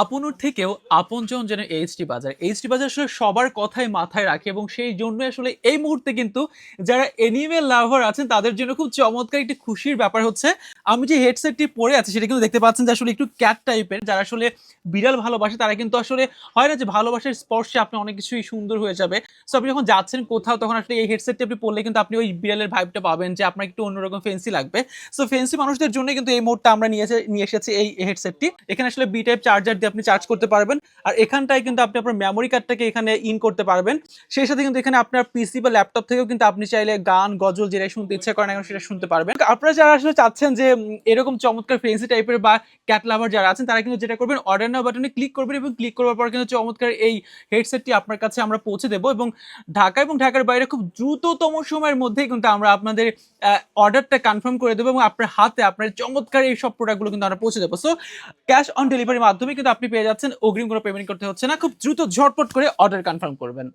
আপনুর থেকেও আপনজন যেন এইচডি বাজার। এইচডি বাজার আসলে সবার কথাই মাথায় রাখে এবং সেই জন্যই আসলে এই মুহূর্তে কিন্তু যারা অ্যানিমে লাভার আছেন তাদের জন্য খুব চমৎকার একটি খুশির ব্যাপার হচ্ছে, আমি যে হেডসেটটি পরে আছি সেটা কিন্তু দেখতে পাচ্ছেন যে আসলে একটু ক্যাট টাইপের। যারা আসলে বিড়াল ভালোবাসে তারা কিন্তু আসলে হয় না যে ভালোবাসার স্পর্শে আপনি অনেক কিছুই সুন্দর হয়ে যাবে। সো আপনি যখন যাচ্ছেন কোথাও তখন আসলে এই হেডসেটটি আপনি পরলে কিন্তু আপনি ওই বিড়ালের ভাইবটা পাবেন যে আপনার একটু অন্যরকম ফেন্সি লাগবে। সো ফেন্সি মানুষদের জন্য কিন্তু এই মুহূর্তে আমরা নিয়ে এসেছি এই হেডসেটটি। এখানে আসলে বি টাইপ চার্জার দিয়ে আপনি চার্জ করতে পারবেন। আর এখানটায় কিন্তু আপনি আপনার মেমোরি কার্ডটাকে এখানে ইন করতে পারবেন। সেই সাথে কিন্তু এখানে আপনার পিসি বা ল্যাপটপ থেকেও কিন্তু আপনি চাইলে গান, গজল যেটাই শুনতে ইচ্ছা করেন এখন সেটা শুনতে পারবেন। আপনারা যারা আসলে চাচ্ছেন যে এরকম চমৎকার ফেন্সি টাইপের বা ক্যাট লাভার যারা আছেন তারা কিন্তু যেটা করবেন, অর্ডার নাও বাটনে ক্লিক করবেন এবং ক্লিক করার পর কিন্তু চমৎকার এই হেডসেটটি আপনার কাছে আমরা পৌঁছে দেব এবং ঢাকা এবং ঢাকার বাইরে খুব দ্রুততম সময়ের মধ্যেই কিন্তু আমরা আপনাদের অর্ডারটা কনফার্ম করে দেবো এবং আপনার হাতে আপনার চমৎকার এই সব প্রোডাক্টগুলো কিন্তু আমরা পৌঁছে দেবো। সো ক্যাশ অন ডেলিভারির মাধ্যমে কিন্তু আপনি পেয়ে যাচ্ছেন, অগ্রিম কোনো পেমেন্ট করতে হচ্ছে না। খুব দ্রুত ঝটপট করে অর্ডার কনফার্ম করবেন।